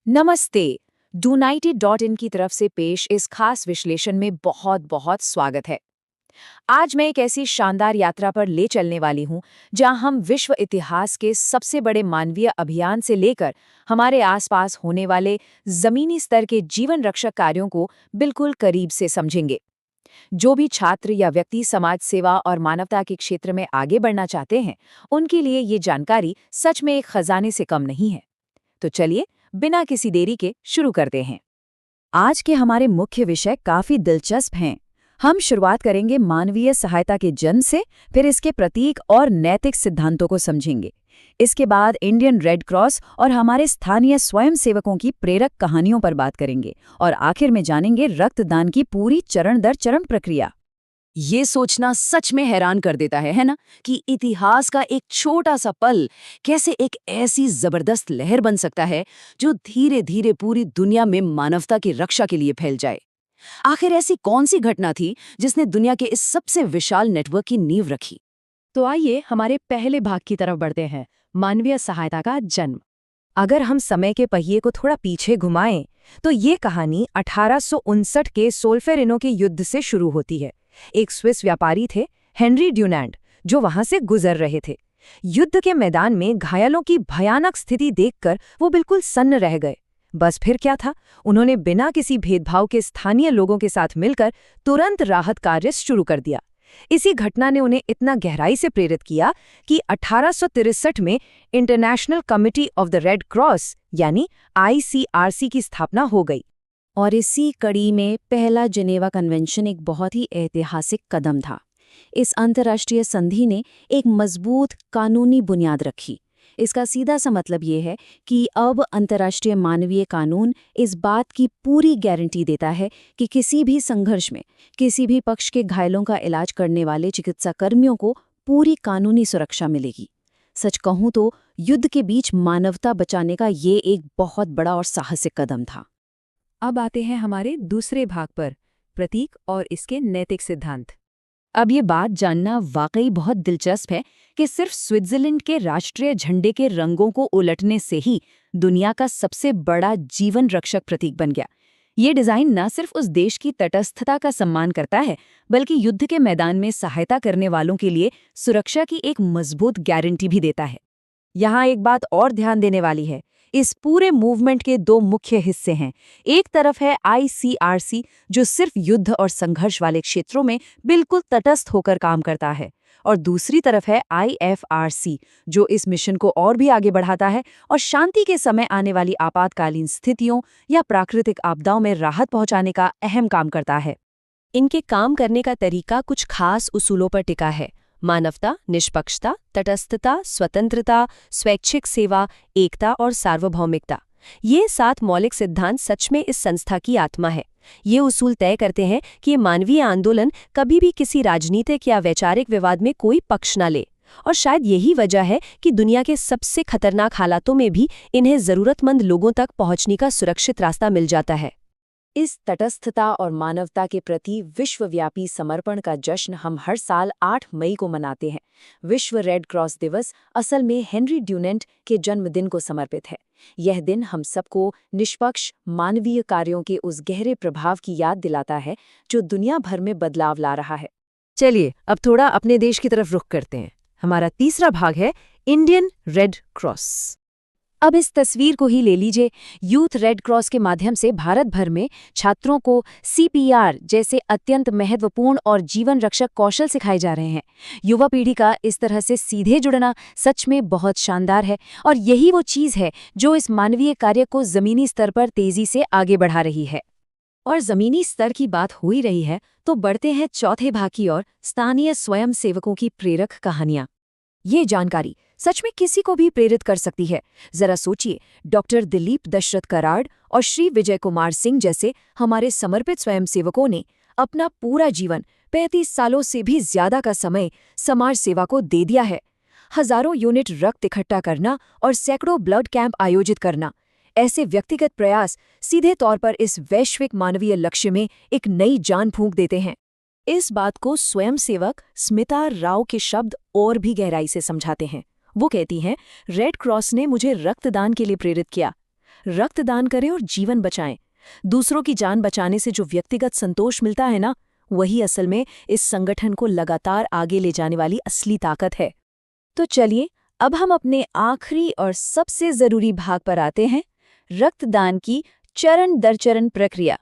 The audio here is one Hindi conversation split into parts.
नमस्ते। डूनाइटेड.इन की तरफ से पेश इस खास विश्लेषण में बहुत बहुत स्वागत है। आज मैं एक ऐसी शानदार यात्रा पर ले चलने वाली हूं जहां हम विश्व इतिहास के सबसे बड़े मानवीय अभियान से लेकर हमारे आसपास होने वाले जमीनी स्तर के जीवन रक्षक कार्यों को बिल्कुल करीब से समझेंगे। जो भी छात्र या व्यक्ति समाज सेवा और मानवता के क्षेत्र में आगे बढ़ना चाहते हैं, उनके लिए ये जानकारी सच में एक खजाने से कम नहीं है। तो चलिए, बिना किसी देरी के शुरू करते हैं। आज के हमारे मुख्य विषय काफी दिलचस्प हैं। हम शुरुआत करेंगे मानवीय सहायता के जन्म से, फिर इसके प्रतीक और नैतिक सिद्धांतों को समझेंगे। इसके बाद इंडियन रेड क्रॉस और हमारे स्थानीय स्वयंसेवकों की प्रेरक कहानियों पर बात करेंगे और आखिर में जानेंगे रक्तदान की पूरी चरण दर चरण प्रक्रिया। ये सोचना सच में हैरान कर देता है ना, कि इतिहास का एक छोटा सा पल कैसे एक ऐसी जबरदस्त लहर बन सकता है जो धीरे धीरे पूरी दुनिया में मानवता की रक्षा के लिए फैल जाए। आखिर ऐसी कौन सी घटना थी जिसने दुनिया के इस सबसे विशाल नेटवर्क की नींव रखी? तो आइए हमारे पहले भाग की तरफ बढ़ते हैं, मानवीय सहायता का जन्म। अगर हम समय के पहिए को थोड़ा पीछे घुमाएं, तो ये कहानी 1859 के सोल्फेरिनो के युद्ध से शुरू होती है। एक स्विस व्यापारी थे, हेनरी ड्यूनेंट, जो वहां से गुजर रहे थे। युद्ध के मैदान में घायलों की भयानक स्थिति देखकर वो बिल्कुल सन्न रह गए। बस फिर क्या था, उन्होंने बिना किसी भेदभाव के स्थानीय लोगों के साथ मिलकर तुरंत राहत कार्य शुरू कर दिया। इसी घटना ने उन्हें इतना गहराई से प्रेरित किया कि 1863 में international committee of the red cross यानी ICRC की स्थापना हो गई। और इसी कड़ी में पहला जिनेवा कन्वेंशन एक बहुत ही ऐतिहासिक कदम था। इस अंतर्राष्ट्रीय संधि ने एक मजबूत कानूनी बुनियाद रखी। इसका सीधा सा मतलब ये है कि अब अंतर्राष्ट्रीय मानवीय कानून इस बात की पूरी गारंटी देता है कि किसी भी संघर्ष में किसी भी पक्ष के घायलों का इलाज करने वाले चिकित्सा कर्मियों को पूरी कानूनी सुरक्षा मिलेगी। सच कहूं तो युद्ध के बीच मानवता बचाने का ये एक बहुत बड़ा और साहसिक कदम था। अब आते हैं हमारे दूसरे भाग पर, प्रतीक और इसके नैतिक सिद्धांत। अब ये बात जानना वाकई बहुत दिलचस्प है कि सिर्फ स्विट्जरलैंड के राष्ट्रीय झंडे के रंगों को उलटने से ही दुनिया का सबसे बड़ा जीवन रक्षक प्रतीक बन गया। ये डिज़ाइन न सिर्फ उस देश की तटस्थता का सम्मान करता है, बल्कि युद्ध के मैदान में सहायता करने वालों के लिए सुरक्षा की एक मजबूत गारंटी भी देता है। यहाँ एक बात और ध्यान देने वाली है, इस पूरे मूवमेंट के दो मुख्य हिस्से हैं। एक तरफ है ICRC, जो सिर्फ युद्ध और संघर्ष वाले क्षेत्रों में बिल्कुल तटस्थ होकर काम करता है, और दूसरी तरफ है IFRC, जो इस मिशन को और भी आगे बढ़ाता है और शांति के समय आने वाली आपातकालीन स्थितियों या प्राकृतिक आपदाओं में राहत पहुंचाने का अहम काम करता है। इनके काम करने का तरीका कुछ खास उसूलों पर टिका है: मानवता, निष्पक्षता, तटस्थता, स्वतंत्रता, स्वैच्छिक सेवा, एकता और सार्वभौमिकता। ये 7 मौलिक सिद्धांत सच में इस संस्था की आत्मा है। ये उसूल तय करते हैं कि ये मानवीय आंदोलन कभी भी किसी राजनीतिक या वैचारिक विवाद में कोई पक्ष न ले, और शायद यही वजह है कि दुनिया के सबसे खतरनाक हालातों में भी इन्हें जरूरतमंद लोगों तक पहुंचने का सुरक्षित रास्ता मिल जाता है। इस तटस्थता और मानवता के प्रति विश्वव्यापी समर्पण का जश्न हम हर साल 8 मई को मनाते हैं। विश्व रेड क्रॉस दिवस असल में हेनरी ड्यूनेंट के जन्मदिन को समर्पित है। यह दिन हम सबको निष्पक्ष मानवीय कार्यों के उस गहरे प्रभाव की याद दिलाता है जो दुनिया भर में बदलाव ला रहा है। चलिए, अब थोड़ा अपने देश की तरफ रुख करते हैं। हमारा तीसरा भाग है इंडियन रेड क्रॉस। अब इस तस्वीर को ही ले लीजिए। यूथ रेड क्रॉस के माध्यम से भारत भर में छात्रों को CPR जैसे अत्यंत महत्वपूर्ण और जीवन रक्षक कौशल सिखाए जा रहे हैं। युवा पीढ़ी का इस तरह से सीधे जुड़ना सच में बहुत शानदार है, और यही वो चीज़ है जो इस मानवीय कार्य को ज़मीनी स्तर पर तेज़ी से आगे बढ़ा रही है। और ज़मीनी स्तर की बात हो ही रही है तो बढ़ते हैं चौथे भाग की ओर, स्थानीय स्वयंसेवकों की प्रेरक कहानियाँ। ये जानकारी सच में किसी को भी प्रेरित कर सकती है। जरा सोचिए, डॉक्टर दिलीप दशरथ कराड़ और श्री विजय कुमार सिंह जैसे हमारे समर्पित स्वयंसेवकों ने अपना पूरा जीवन, 35 सालों से भी ज्यादा का समय समाज सेवा को दे दिया है। हजारों यूनिट रक्त इकट्ठा करना और सैकड़ों ब्लड कैंप आयोजित करना, ऐसे व्यक्तिगत प्रयास सीधे तौर पर इस वैश्विक मानवीय लक्ष्य में एक नई जान फूंक देते हैं। इस बात को स्वयंसेवक स्मिता राव के शब्द और भी गहराई से समझाते हैं। वो कहती हैं, रेड क्रॉस ने मुझे रक्तदान के लिए प्रेरित किया। रक्तदान करें और जीवन बचाएं। दूसरों की जान बचाने से जो व्यक्तिगत संतोष मिलता है ना, वही असल में इस संगठन को लगातार आगे ले जाने वाली असली ताकत है। तो चलिए, अब हम अपने आखिरी और सबसे जरूरी भाग पर आते हैं, रक्तदान की चरण दर चरण प्रक्रिया।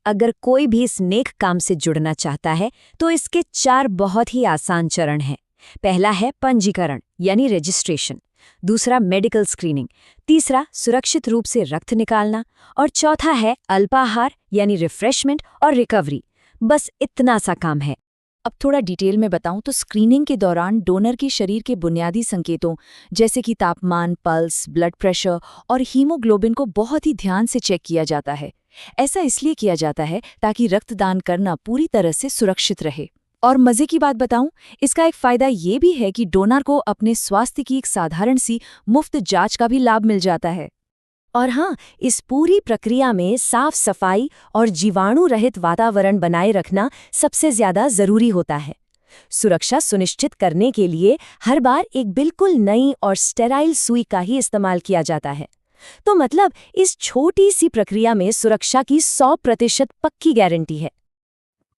अगर कोई भी इस नेक काम से जुड़ना चाहता है तो इसके 4 बहुत ही आसान चरण हैं। पहला है पंजीकरण यानी रजिस्ट्रेशन, दूसरा मेडिकल स्क्रीनिंग, तीसरा सुरक्षित रूप से रक्त निकालना और चौथा है अल्पाहार यानी रिफ्रेशमेंट और रिकवरी। बस इतना सा काम है। अब थोड़ा डिटेल में बताऊं तो स्क्रीनिंग के दौरान डोनर के शरीर के बुनियादी संकेतों जैसे कि तापमान, पल्स, ब्लड प्रेशर और हीमोग्लोबिन को बहुत ही ध्यान से चेक किया जाता है। ऐसा इसलिए किया जाता है ताकि रक्तदान करना पूरी तरह से सुरक्षित रहे। और मजे की बात बताऊं, इसका एक फायदा ये भी है कि डोनर को अपने स्वास्थ्य की एक साधारण सी मुफ्त जांच का भी लाभ मिल जाता है। और हाँ, इस पूरी प्रक्रिया में साफ सफाई और जीवाणु रहित वातावरण बनाए रखना सबसे ज्यादा जरूरी होता है। सुरक्षा सुनिश्चित करने के लिए हर बार एक बिल्कुल नई और स्टेराइल सुई का ही इस्तेमाल किया जाता है। तो मतलब इस छोटी सी प्रक्रिया में सुरक्षा की 100% पक्की गारंटी है।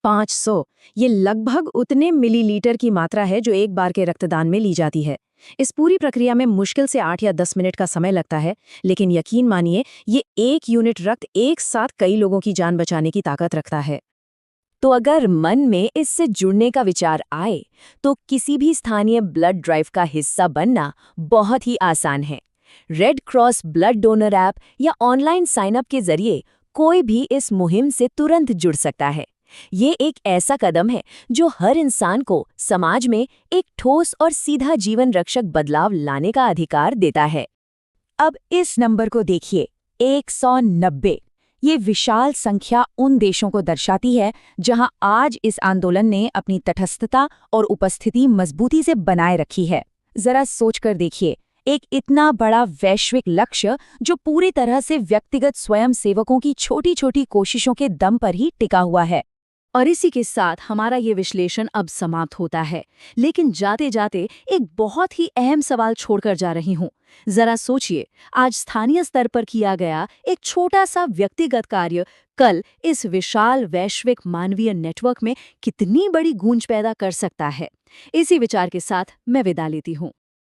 500 ये लगभग उतने मिलीलीटर की मात्रा है जो एक बार के रक्तदान में ली जाती है। इस पूरी प्रक्रिया में मुश्किल से 8 या 10 मिनट का समय लगता है, लेकिन यकीन मानिए ये 1 यूनिट रक्त एक साथ कई लोगों की जान बचाने की ताकत रखता है। तो अगर मन में इससे जुड़ने का विचार आए तो किसी भी स्थानीय ब्लड ड्राइव का हिस्सा बनना बहुत ही आसान है। Red cross blood donor app या ऑनलाइन साइन अप के जरिए कोई भी इस मुहिम से तुरंत जुड़ सकता है। ये एक ऐसा कदम है जो हर इंसान को समाज में एक ठोस और सीधा जीवन रक्षक बदलाव लाने का अधिकार देता है। अब इस नंबर को देखिए, 190। ये विशाल संख्या उन देशों को दर्शाती है जहां आज इस आंदोलन ने अपनी तटस्थता और उपस्थिति मजबूती से बनाए रखी है। जरा सोचकर देखिए, एक इतना बड़ा वैश्विक लक्ष्य जो पूरी तरह से व्यक्तिगत स्वयंसेवकों की छोटी छोटी कोशिशों के दम पर ही टिका हुआ है। और इसी के साथ हमारा ये विश्लेषण अब समाप्त होता है, लेकिन जाते जाते एक बहुत ही अहम सवाल छोड़कर जा रही हूँ। जरा सोचिए, आज स्थानीय स्तर पर किया गया एक छोटा सा व्यक्तिगत कार्य कल इस विशाल वैश्विक मानवीय नेटवर्क में कितनी बड़ी गूंज पैदा कर सकता है। इसी विचार के साथ मैं विदा लेती हूँ।